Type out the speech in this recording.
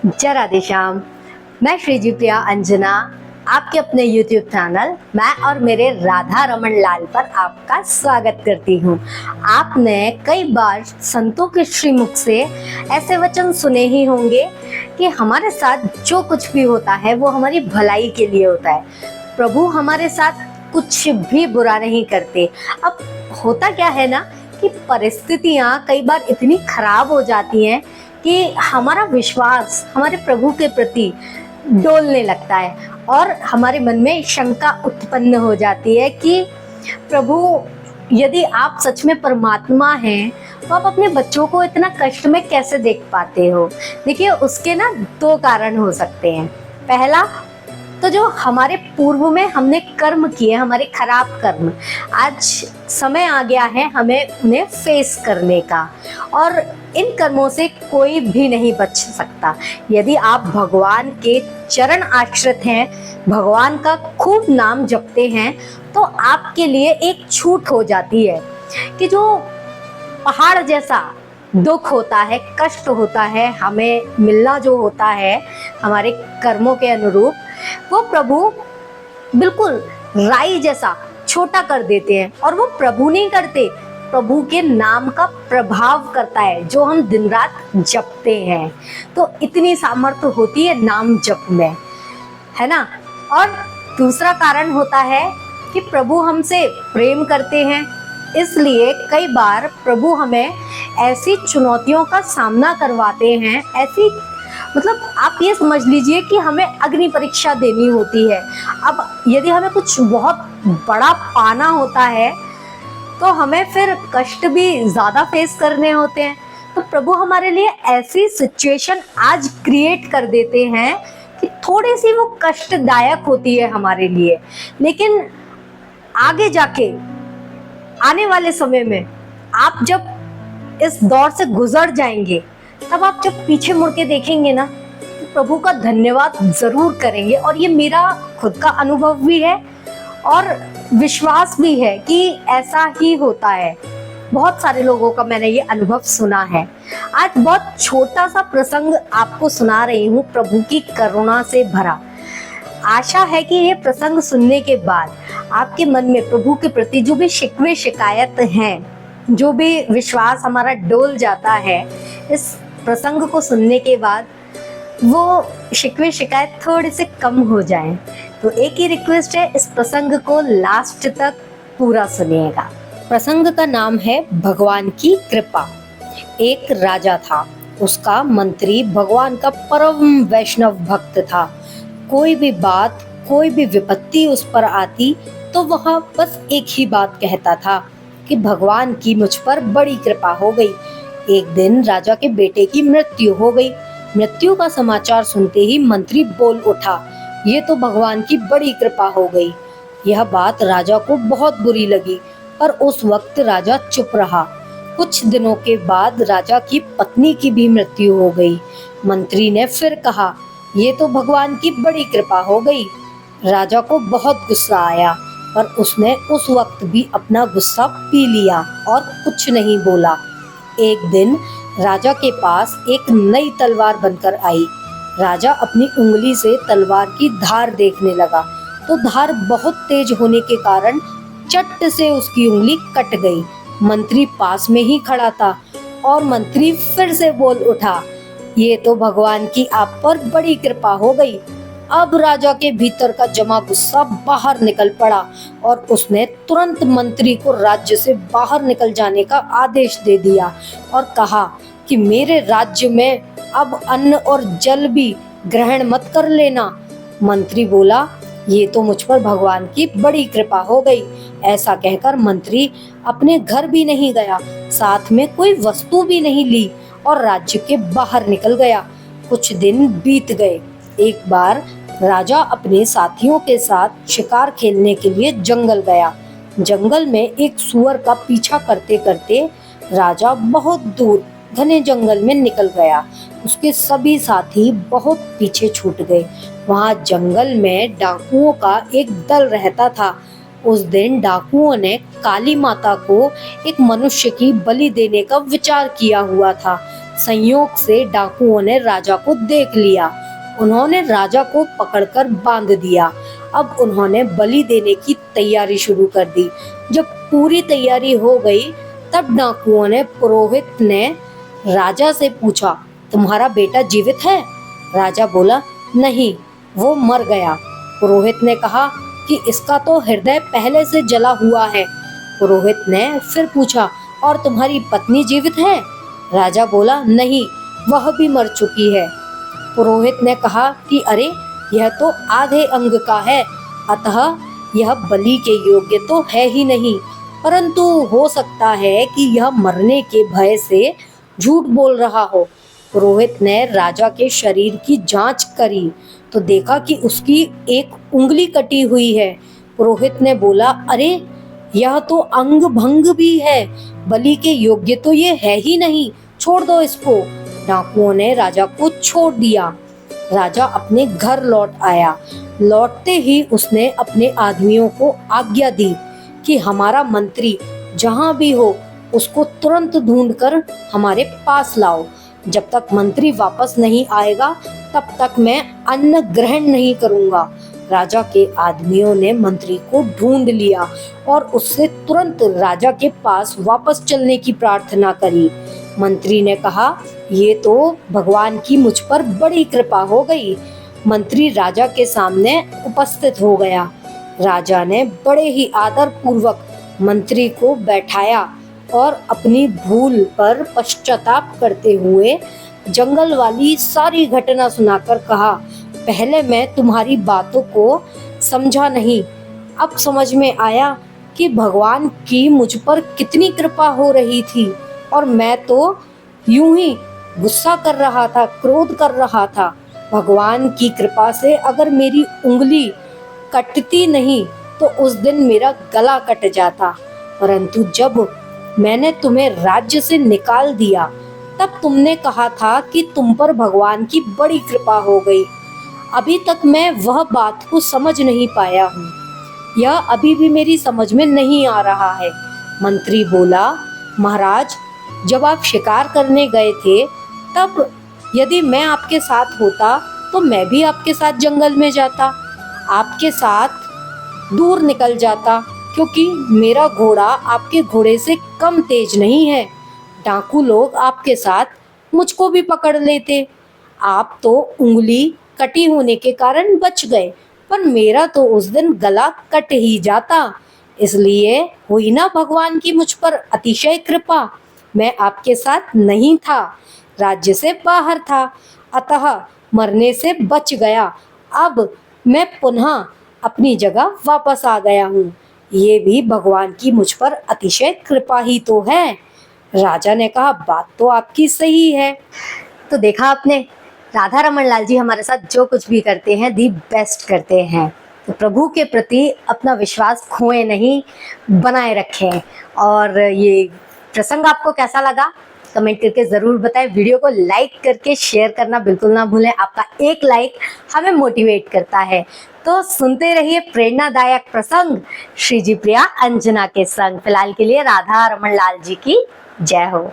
जय राधे श्याम। मैं श्रीजी प्रिया अंजना आपके अपने YouTube चैनल मैं और मेरे राधा रमन लाल पर आपका स्वागत करती हूँ। आपने कई बार संतों के श्रीमुख से ऐसे वचन सुने ही होंगे कि हमारे साथ जो कुछ भी होता है वो हमारी भलाई के लिए होता है। प्रभु हमारे साथ कुछ भी बुरा नहीं करते। अब होता क्या है ना कि परिस्थितियाँ कई बार इतनी खराब हो जाती हैं कि हमारा विश्वास हमारे प्रभु के प्रति डोलने लगता है और हमारे मन में शंका उत्पन्न हो जाती है कि प्रभु यदि आप सच में परमात्मा हैं तो आप अपने बच्चों को इतना कष्ट में कैसे देख पाते हो। देखिए उसके ना दो कारण हो सकते हैं। पहला तो जो हमारे पूर्व में हमने कर्म किए, हमारे खराब कर्म, आज समय आ गया है हमें उन्हें फेस करने का और इन कर्मों से कोई भी नहीं बच सकता। यदि आप भगवान के चरण आश्रित हैं, भगवान का खूब नाम जपते हैं तो आपके लिए एक छूट हो जाती है कि जो पहाड़ जैसा दुख होता है, कष्ट होता है, हमें मिलना जो होता है हमारे कर्मों के अनुरूप, वो प्रभु बिल्कुल राई जैसा छोटा कर देते हैं। और वो प्रभु नहीं करते, प्रभु के नाम का प्रभाव करता है जो हम दिन रात जपते हैं। तो इतनी सामर्थ्य होती है नाम जप में, है ना। और दूसरा कारण होता है कि प्रभु हमसे प्रेम करते हैं, इसलिए कई बार प्रभु हमें ऐसी चुनौतियों का सामना करवाते हैं, ऐसी मतलब आप ये समझ लीजिए कि हमें अग्नि परीक्षा देनी होती है। अब यदि हमें कुछ बहुत बड़ा पाना होता है तो हमें फिर कष्ट भी ज़्यादा फेस करने होते हैं। तो प्रभु हमारे लिए ऐसी सिचुएशन आज क्रिएट कर देते हैं कि थोड़ी सी वो कष्टदायक होती है हमारे लिए, लेकिन आगे जाके आने वाले समय में आप जब इस दौर से गुजर जाएंगे तब आप जब पीछे मुड़ के देखेंगे ना तो प्रभु का धन्यवाद जरूर करेंगे। और ये मेरा खुद का अनुभव भी है और विश्वास भी है कि ऐसा ही होता है। बहुत सारे लोगों का मैंने ये अनुभव सुना है। आज बहुत छोटा सा प्रसंग आपको सुना रही हूँ, प्रभु की करुणा से भरा। आशा है कि ये प्रसंग सुनने के बाद आपके मन में प्रभु के प्रति जो भी शिकवे शिकायत हैं, जो भी विश्वास हमारा डोल जाता है, इस प्रसंग को सुनने के बाद वो शिकवे शिकायत थोड़े से कम हो जाएं। तो एक ही रिक्वेस्ट है, इस प्रसंग को लास्ट तक पूरा सुनिएगा। प्रसंग का नाम है भगवान की कृपा। एक राजा था, उसका मंत्री भगवान का परम वैष्णव भक्त था। कोई भी बात, कोई भी विपत्ति उस पर आती तो वह बस एक ही बात कहता था कि भगवान की मुझ पर बड़ी कृपा हो गई। एक दिन राजा के बेटे की मृत्यु हो गई। मृत्यु का समाचार सुनते ही मंत्री बोल उठा, ये तो भगवान की बड़ी कृपा हो गई। यह बात राजा को बहुत बुरी लगी, पर उस वक्त राजा चुप रहा। कुछ दिनों के बाद राजा की पत्नी की भी मृत्यु हो गई। मंत्री ने फिर कहा, ये तो भगवान की बड़ी कृपा हो गई। राजा को बहुत गुस्सा आया, पर उसने उस वक्त भी अपना गुस्सा पी लिया और कुछ नहीं बोला। एक दिन राजा के पास एक नई तलवार बनकर आई। राजा अपनी उंगली से तलवार की धार देखने लगा तो धार बहुत तेज होने के कारण चट से उसकी उंगली कट गई। मंत्री पास में ही खड़ा था और मंत्री फिर से बोल उठा, ये तो भगवान की आप पर बड़ी कृपा हो गई। अब राजा के भीतर का जमा गुस्सा बाहर निकल पड़ा और उसने तुरंत मंत्री को राज्य से बाहर निकल जाने का आदेश दे दिया और कहा कि मेरे राज्य में अब अन्न और जल भी ग्रहण मत कर लेना। मंत्री बोला, ये तो मुझ पर भगवान की बड़ी कृपा हो गई। ऐसा कहकर मंत्री अपने घर भी नहीं गया, साथ में कोई वस्तु भी नहीं ली और राज्य के बाहर निकल गया। कुछ दिन बीत गए। एक बार राजा अपने साथियों के साथ शिकार खेलने के लिए जंगल गया। जंगल में एक सुअर का पीछा करते करते राजा बहुत दूर घने जंगल में निकल गया। उसके सभी साथी बहुत पीछे छूट गए। वहां जंगल में डाकुओं का एक दल रहता था। उस दिन डाकुओं ने काली माता को एक मनुष्य की बलि देने का विचार किया हुआ था। संयोग से डाकुओं ने राजा को देख लिया। उन्होंने राजा को पकड़कर बांध दिया। अब उन्होंने बलि देने की तैयारी शुरू कर दी। जब पूरी तैयारी हो गई तब डाकुओं ने पुरोहित ने राजा से पूछा, तुम्हारा बेटा जीवित है? राजा बोला, नहीं, वो मर गया। पुरोहित ने कहा कि इसका तो हृदय पहले से जला हुआ है। पुरोहित ने फिर पूछा, और तुम्हारी पत्नी जीवित है? राजा बोला, नहीं, वह भी मर चुकी है। पुरोहित ने कहा कि अरे, यह तो आधे अंग का है, अतः यह बलि के योग्य तो है ही नहीं, परंतु हो सकता है कि यह मरने के भय से झूठ बोल रहा हो। पुरोहित ने राजा के शरीर की जांच करी तो देखा कि उसकी एक उंगली कटी हुई है। पुरोहित ने बोला, अरे, यह तो अंग भंग भी है, बलि के योग्य तो ये है ही नहीं, छोड़ दो इसको। डाकुओं ने राजा को छोड़ दिया। राजा अपने घर लौट आया। लौटते ही उसने अपने आदमियों को आज्ञा दी कि हमारा मंत्री जहां भी हो उसको तुरंत ढूंढकर हमारे पास लाओ। जब तक मंत्री वापस नहीं आएगा तब तक मैं अन्न ग्रहण नहीं करूंगा। राजा के आदमियों ने मंत्री को ढूंढ लिया और उससे तुरंत राजा के पास वापस चलने की प्रार्थना करी। मंत्री ने कहा, ये तो भगवान की मुझ पर बड़ी कृपा हो गई। मंत्री राजा के सामने उपस्थित हो गया। राजा ने बड़े ही आदर पूर्वक मंत्री को बैठाया और अपनी भूल पर पश्चाताप करते हुए जंगल वाली सारी घटना सुनाकर कहा, पहले मैं तुम्हारी बातों को समझा नहीं, अब समझ में आया कि भगवान की मुझ पर कितनी कृपा हो रही थी, और मैं तो यूं ही गुस्सा कर रहा था, क्रोध कर रहा था। भगवान की कृपा से अगर मेरी उंगली कटती नहीं तो उस दिन मेरा गला कट जाता, परंतु जब मैंने तुम्हें राज्य से निकाल दिया तब तुमने कहा था कि तुम पर भगवान की बड़ी कृपा हो गई। अभी तक मैं वह बात को समझ नहीं पाया हूँ, यह अभी भी मेरी समझ में नहीं आ रहा है। मंत्री बोला, महाराज, जब आप शिकार करने गए थे तब यदि मैं आपके साथ होता तो मैं भी आपके साथ जंगल में जाता, आपके साथ दूर निकल जाता, क्योंकि मेरा घोड़ा आपके घोड़े से कम तेज नहीं है। डाकू लोग आपके साथ मुझको भी पकड़ लेते। आप तो उंगली कटी होने के कारण बच गए, पर मेरा तो उस दिन गला कट ही जाता। इसलिए हुई ना भगवान की मुझ पर अतिशय कृपा। मैं आपके साथ नहीं था, राज्य से बाहर था, अतः मरने से बच गया। अब मैं पुनः अपनी जगह वापस आ गया हूँ। ये भी भगवान की मुझ पर अतिशय कृपा ही तो है। राजा ने कहा, बात तो आपकी सही है। तो देखा आपने, राधा रमन लाल जी हमारे साथ जो कुछ भी करते हैं दी बेस्ट करते हैं। तो प्रभु के प्रति अपना विश्वास खोए नहीं, बनाए रखें। और ये प्रसंग आपको कैसा लगा कमेंट करके ज़रूर बताएं। वीडियो को लाइक करके शेयर करना बिल्कुल ना भूलें। आपका एक लाइक हमें मोटिवेट करता है। तो सुनते रहिए प्रेरणादायक प्रसंग श्री जी प्रिया अंजना के संग। फिलहाल के लिए राधा रमन लाल जी की जय हो।